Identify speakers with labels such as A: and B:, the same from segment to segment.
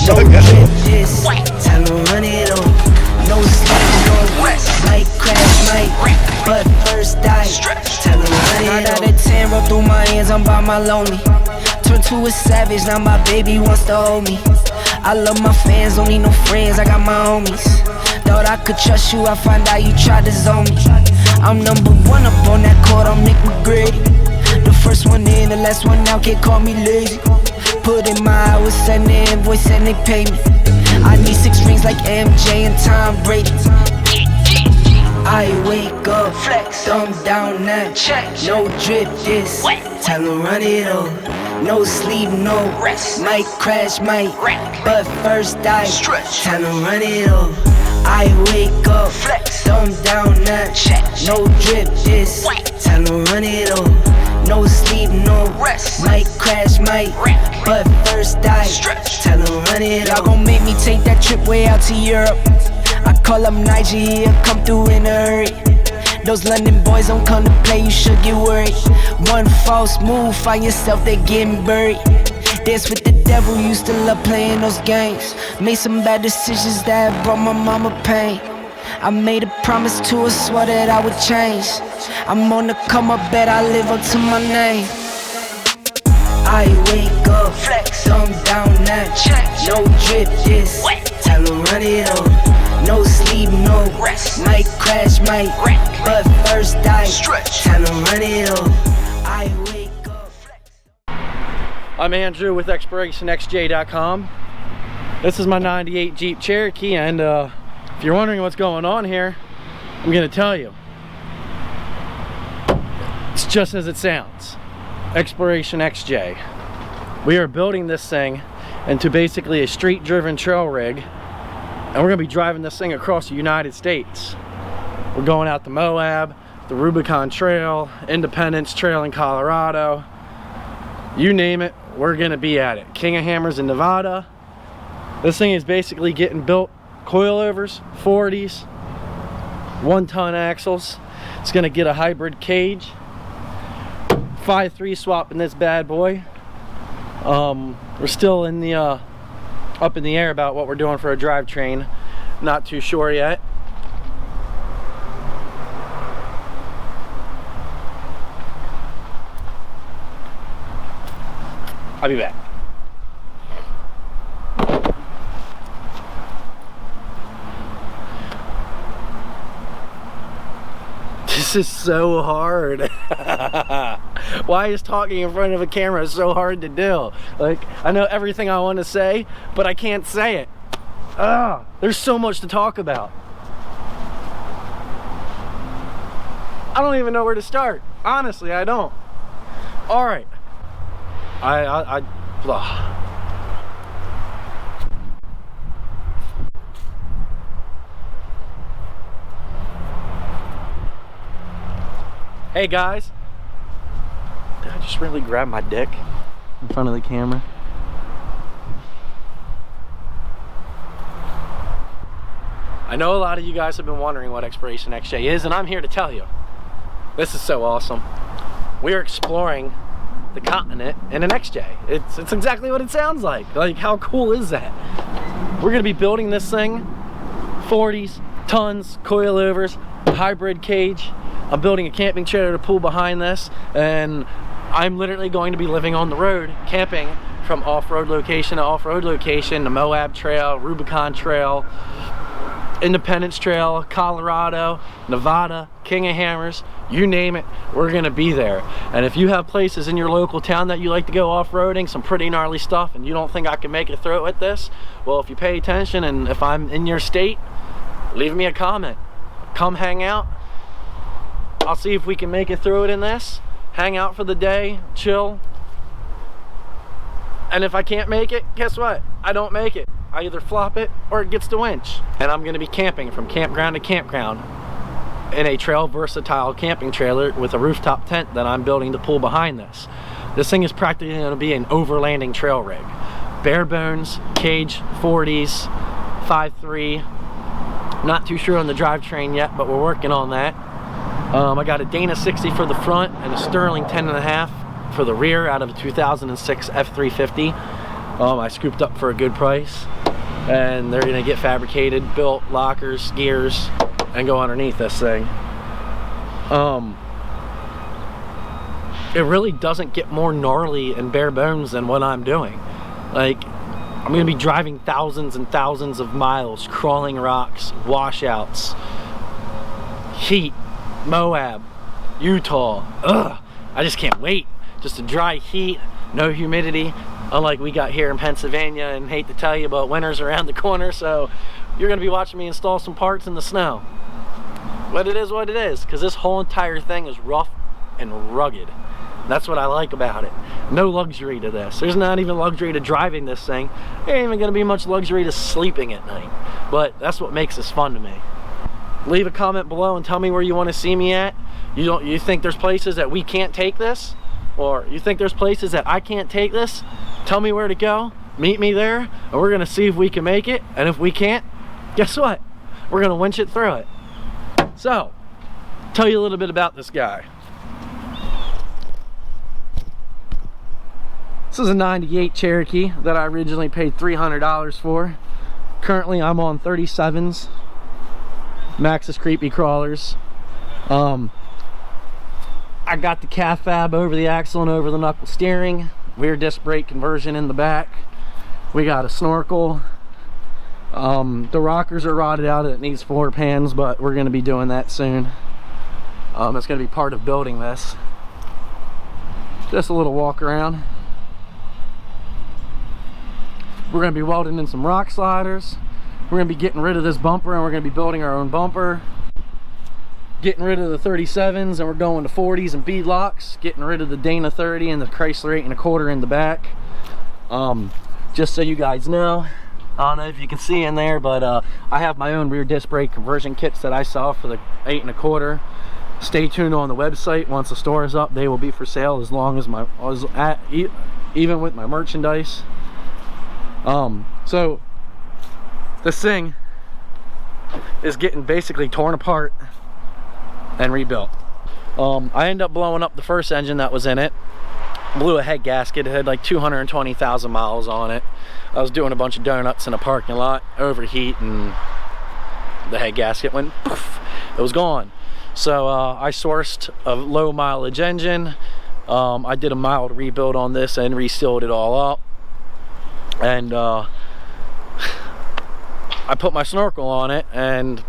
A: No drip this, time to run it on. No sleep, no rest. Might crash, might wreck, but first die. Time to run it on. 9 out of 10 roll through my hands, I'm by my lonely. Turned to a savage, now my baby wants to hold me. I love my fans, don't need no friends, I got my homies. Thought I could trust you, I find out you tried to zone me. I'm number one up on that court, I'm Nick McGrady. The first one in, the last one out, can't call me lazy. Put in my hours, send the invoice and they pay me. I need 6 rings like MJ and Tom Brady. I wake up, flex, thumb down now, check. No drip this, time to run it on. No sleep, no rest. Might crash, might wreck, but first die. Time to run it on. I wake up, flex, thumb down now, check. No drip this, time to run it on. No sleep, no rest. Might crash, might wreck, but first die. Time to run it on. Y'all gon' make me take that trip way out to Europe. I call up Nigeria, come through in a hurry. Those London boys don't come to play, you should get worried. One false move, find yourself, they getting buried. Dance with the devil, used to love playing those games. Made some bad decisions that brought my mama pain. I made a promise to her, swore that I would change. I'm on the come up, bet I live up to my name. I wake up, flex, thumb down now, check. No drip this, time to run it on. No sleep, no rest. Might crash, might wreck, but first die. Time to run it on. I wake up, flex.
B: I'm Andrew with XplorationXJ.com. This is my 98 Jeep Cherokee, and if you're wondering what's going on here, I'm gonna tell you. It's just as it sounds. Xploration XJ. We are building this thing into basically a street-driven trail rig, and we're gonna be driving this thing across the United States. We're going out to Moab, the Rubicon Trail, Independence Trail in Colorado. You name it, we're gonna be at it. King of Hammers in Nevada. This thing is basically getting built coilovers, 40s, 1-ton axles. It's gonna get a hybrid cage. 5.3 swap in this bad boy. We're still in the up in the air about what we're doing for a drivetrain. Not too sure yet. I'll be back. This is so hard. Why is talking in front of a camera so hard to do? Like, I know everything I want to say, but I can't say it. There's so much to talk about. I don't even know where to start. Honestly, I don't. All right. Hey guys, did I just really grab my dick in front of the camera? I know a lot of you guys have been wondering what Xploration XJ is, and I'm here to tell you. This is so awesome. We are exploring the continent in an XJ. It's exactly what it sounds like. Like, how cool is that? We're gonna be building this thing, 40s, tons, coilovers, hybrid cage. I'm building a camping trailer to pull behind this, and I'm literally going to be living on the road, camping from off-road location to off-road location, the Moab Trail, Rubicon Trail, Independence Trail, Colorado, Nevada, King of Hammers, you name it, we're gonna be there. And if you have places in your local town that you like to go off-roading, some pretty gnarly stuff, and you don't think I can make it through it with this, well, if you pay attention and if I'm in your state, leave me a comment. Come hang out. I'll see if we can make it through it in this. Hang out for the day, chill. And if I can't make it, guess what? I don't make it. I either flop it or it gets the winch. And I'm gonna be camping from campground to campground in a trail versatile camping trailer with a rooftop tent that I'm building to pull behind this. This thing is practically gonna be an overlanding trail rig. Bare bones, cage, 40s, 5.3. Not too sure on the drivetrain yet, but we're working on that. I got a Dana 60 for the front and a Sterling 10.5 for the rear out of a 2006 F350. I scooped up for a good price, and they're gonna get fabricated, built, lockers, gears, and go underneath this thing. It really doesn't get more gnarly and bare bones than what I'm doing. Like, I'm gonna be driving thousands and thousands of miles, crawling rocks, washouts, heat, Moab, Utah. Ugh, I just can't wait. Just a dry heat, no humidity, unlike we got here in Pennsylvania, and hate to tell you, but winter's around the corner, so you're gonna be watching me install some parts in the snow. But it is what it is, because this whole entire thing is rough and rugged. That's what I like about it. No luxury to this. There's not even luxury to driving this thing. There ain't even gonna be much luxury to sleeping at night. But that's what makes this fun to me. Leave a comment below and tell me where you want to see me at. You think there's places that we can't take this? Or you think there's places that I can't take this? Tell me where to go. Meet me there, and we're gonna see if we can make it. And if we can't, guess what? We're gonna winch it through it. So, tell you a little bit about this guy. This is a 98 Cherokee that I originally paid $300 for. Currently I'm on 37s, Maxxis Creepy Crawlers. I got the calf fab over the axle and over the knuckle steering, rear disc brake conversion in the back. We got a snorkel. The rockers are rotted out and it needs 4 pans, but we're going to be doing that soon. It's going to be part of building this. Just a little walk around. We're going to be welding in some rock sliders. We're going to be getting rid of this bumper, and we're going to be building our own bumper. Getting rid of the 37s, and we're going to 40s and beadlocks. Getting rid of the Dana 30 and the Chrysler 8 1/4 in the back. Just so you guys know, I don't know if you can see in there, but I have my own rear disc brake conversion kits that I sell for the 8 1/4. Stay tuned on the website. Once the store is up, they will be for sale as long as even with my merchandise. So this thing is getting basically torn apart and rebuilt. I ended up blowing up the first engine that was in it. Blew a head gasket. It had like 220,000 miles on it. I was doing a bunch of donuts in a parking lot, overheat, and the head gasket went poof. It was gone. So I sourced a low mileage engine. I did a mild rebuild on this and resealed it all up. And I put my snorkel on it, and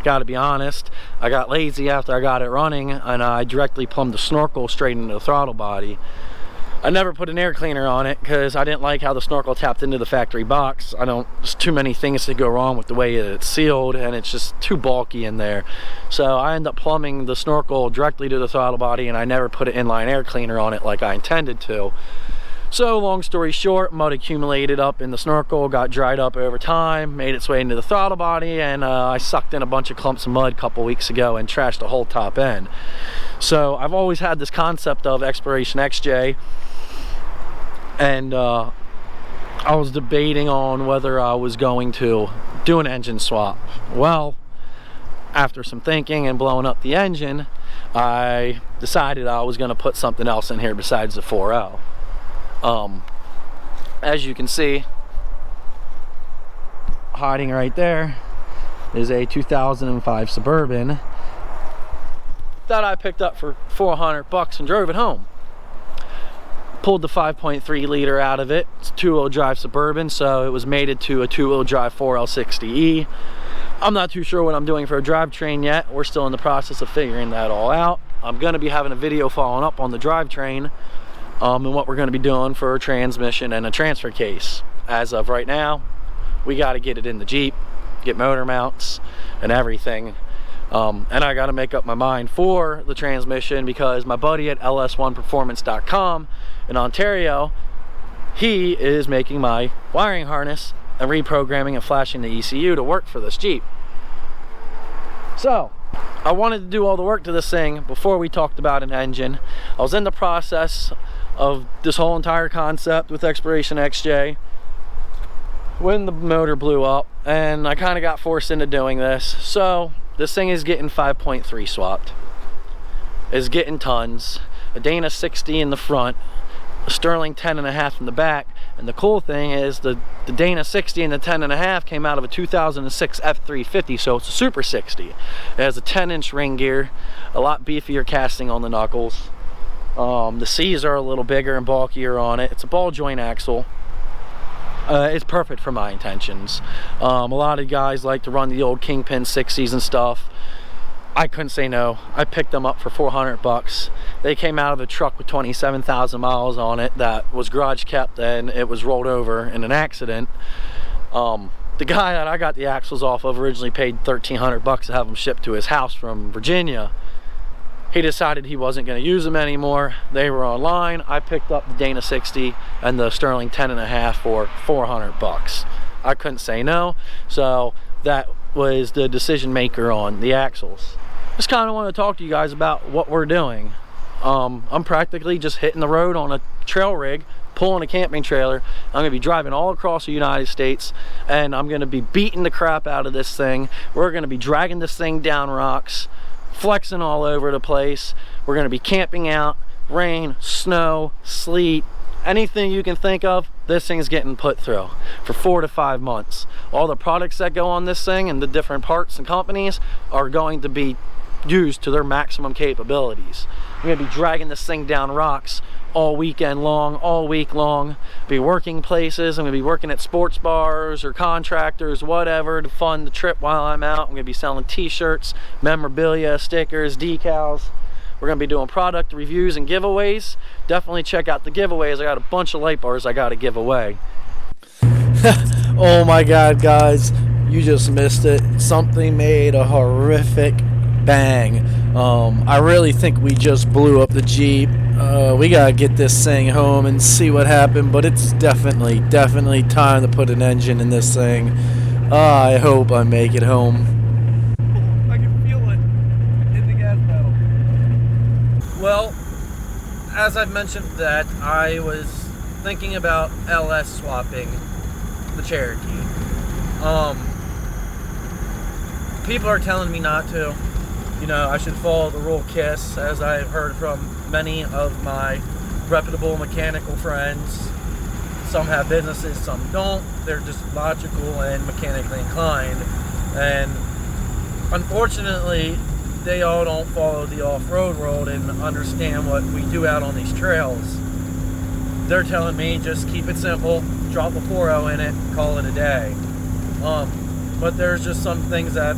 B: gotta be honest, I got lazy after I got it running, and I directly plumbed the snorkel straight into the throttle body. I never put an air cleaner on it because I didn't like how the snorkel tapped into the factory box. There's too many things to go wrong with the way it's sealed, and it's just too bulky in there. So I ended up plumbing the snorkel directly to the throttle body, and I never put an inline air cleaner on it like I intended to. So long story short, mud accumulated up in the snorkel, got dried up over time, made its way into the throttle body, and I sucked in a bunch of clumps of mud a couple weeks ago and trashed the whole top end. So I've always had this concept of Xploration XJ, and I was debating on whether I was going to do an engine swap. Well, after some thinking and blowing up the engine, I decided I was going to put something else in here besides the 4.0. As you can see, hiding right there is a 2005 Suburban that I picked up for $400 and drove it home. Pulled the 5.3 liter out of it. It's a 2-wheel drive Suburban, so it was mated to a 2-wheel drive 4L60E. I'm not too sure what I'm doing for a drivetrain yet. We're still in the process of figuring that all out. I'm going to be having a video following up on the drivetrain, and what we're going to be doing for a transmission and a transfer case. As of right now, we got to get it in the Jeep, get motor mounts and everything, and I got to make up my mind for the transmission, because my buddy at ls1performance.com in Ontario, he is making my wiring harness and reprogramming and flashing the ECU to work for this Jeep. So I wanted to do all the work to this thing before we talked about an engine. I was in the process of this whole entire concept with Xploration XJ when the motor blew up, and I kind of got forced into doing this. So this thing is getting 5.3 swapped. It's getting tons. A Dana 60 in the front, Sterling 10.5 in the back. And the cool thing is the Dana 60 and the 10.5 came out of a 2006 F350, so it's a Super 60. It has a 10-inch ring gear, a lot beefier casting on the knuckles. The C's are a little bigger and bulkier on it. It's a ball joint axle. It's perfect for my intentions. A lot of guys like to run the old Kingpin 60s and stuff. I couldn't say no. I picked them up for 400 bucks. They came out of a truck with 27,000 miles on it that was garage kept, and it was rolled over in an accident. The guy that I got the axles off of originally paid 1,300 bucks to have them shipped to his house from Virginia. He decided he wasn't going to use them anymore. They were online. I picked up the Dana 60 and the Sterling 10.5 for 400 bucks. I couldn't say no, so that was the decision maker on the axles. Just kind of want to talk to you guys about what we're doing. I'm practically just hitting the road on a trail rig, pulling a camping trailer. I'm going to be driving all across the United States, and I'm going to be beating the crap out of this thing. We're going to be dragging this thing down rocks, flexing all over the place. We're going to be camping out, rain, snow, sleet, anything you can think of. This thing's getting put through for 4 to 5 months. All the products that go on this thing and the different parts and companies are going to be used to their maximum capabilities. I'm going to be dragging this thing down rocks all weekend long, all week long. Be working places. I'm going to be working at sports bars or contractors, whatever, to fund the trip while I'm out. I'm going to be selling t-shirts, memorabilia, stickers, decals. We're going to be doing product reviews and giveaways. Definitely check out the giveaways. I got a bunch of light bars I got to give away.
C: Oh my god, guys, you just missed it. Something made a horrific bang. I really think we just blew up the Jeep. We gotta get this thing home and see what happened, but it's definitely time to put an engine in this thing. I hope I make it home.
B: I can feel it in the gas pedal. Well, as I've mentioned that I was thinking about LS swapping the Cherokee. People are telling me not to. You know, I should follow the rule KISS, as I've heard from many of my reputable mechanical friends. Some have businesses, some don't. They're just logical and mechanically inclined. And unfortunately, they all don't follow the off-road world and understand what we do out on these trails. They're telling me just keep it simple, drop a 4.0 in it, call it a day. But there's just some things that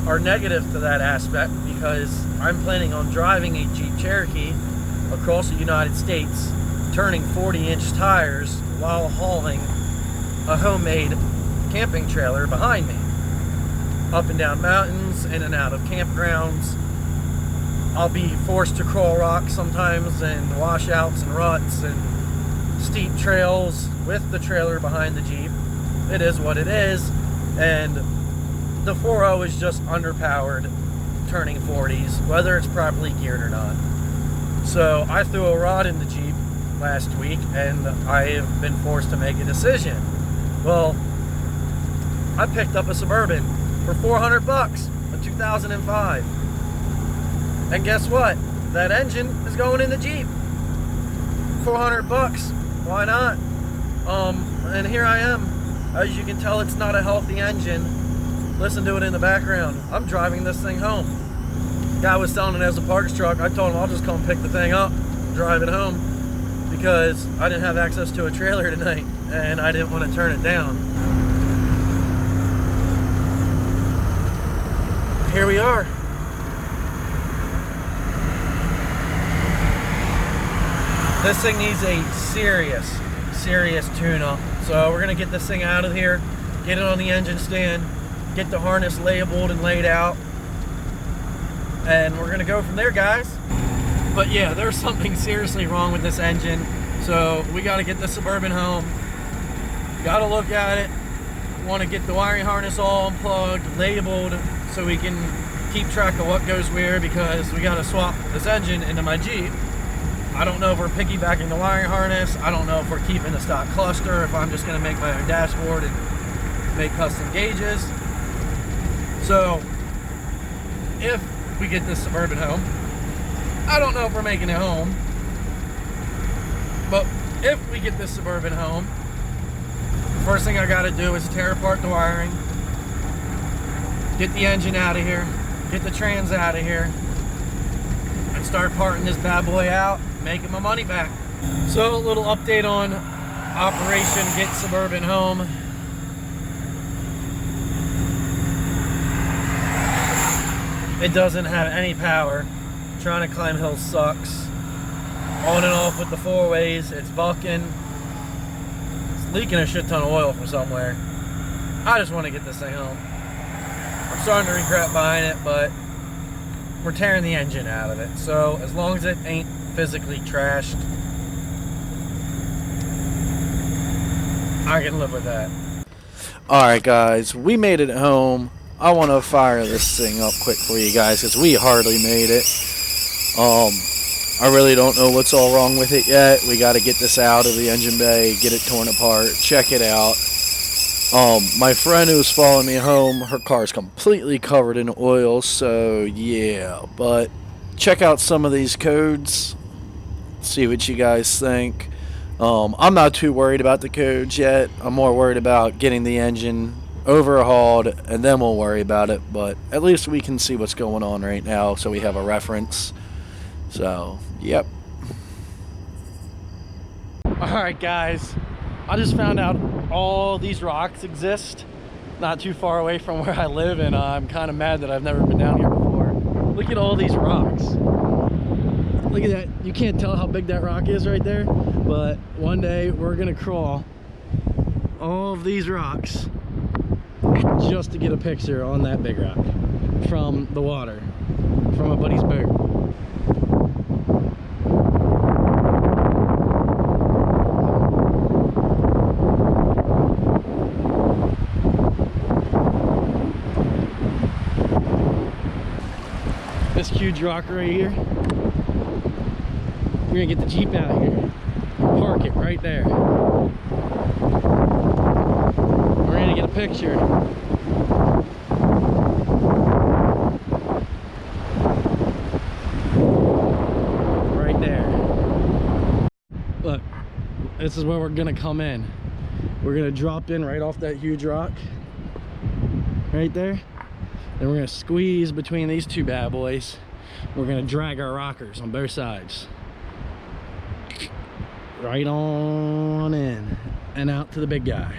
B: are negative to that aspect, because I'm planning on driving a Jeep Cherokee across the United States, turning 40-inch tires while hauling a homemade camping trailer behind me, up and down mountains, in and out of campgrounds. I'll be forced to crawl rocks sometimes, and washouts and ruts and steep trails with the trailer behind the Jeep. It is what it is, and the 4.0 is just underpowered turning 40s, whether it's properly geared or not. So I threw a rod in the Jeep last week, and I have been forced to make a decision. Well, I picked up a Suburban for 400 bucks, a 2005. And guess what? That engine is going in the Jeep. 400 bucks. Why not? And here I am. As you can tell, it's not a healthy engine. Listen to it in the background. I'm driving this thing home. Guy was selling it as a parts truck. I told him I'll just come pick the thing up, drive it home, because I didn't have access to a trailer tonight and I didn't want to turn it down. Here we are. This thing needs a serious tune-up. So we're gonna get this thing out of here, get it on the engine stand, get the harness labeled and laid out, and we're gonna go from there, guys. But yeah, there's something seriously wrong with this engine, so we gotta get the Suburban home, gotta look at it, want to get the wiring harness all unplugged, labeled, so we can keep track of what goes where, because we gotta swap this engine into my Jeep. I don't know if we're piggybacking the wiring harness, I don't know if we're keeping the stock cluster, if I'm just gonna make my own dashboard and make custom gauges. So, if we get this Suburban home, I don't know if we're making it home.
C: But if we get this suburban home, first thing I gotta do is tear apart the wiring, get the engine out of here, get the trans out of here, and start parting this bad boy out, making my money back. So a little update on Operation Get Suburban Home. It doesn't have any power. Trying to climb hills sucks. On and off with the four ways, it's bucking. It's leaking a shit ton of oil from somewhere. I just want to get this thing home. I'm starting to regret buying it, but we're tearing the engine out of it. So as long as it ain't physically trashed, I can live with that. Alright guys, we made it home. I want to fire this thing up quick for you guys because we hardly made it. I really don't know what's all wrong with it yet. We got to get this out of the engine bay, get it torn apart, check it out. My friend who's following me home, her car's completely covered in oil, so yeah. But check out some of these codes, see what you guys think. I'm not too worried about the codes yet. I'm more worried about getting the engine overhauled, and then we'll worry about it. But at least we can see what's going on right now, so we have a reference. So, yep. Alright guys, I just found out all these rocks exist not too far away from where I live, and I'm kind of mad that I've never been down here before. Look at all these rocks. Look at that. You can't tell how big that rock is right there, but one day we're gonna crawl all of these rocks just to get a picture on that big rock from the water, from a buddy's boat. This huge rock right here, we're gonna get the Jeep out here, park it right there. We're gonna get a picture. Right there. Look, this is where we're gonna come in. We're gonna drop in right off that huge rock, right there. Then we're gonna squeeze between these two bad boys. We're gonna drag our rockers on both sides. Right on in and out to the big guy.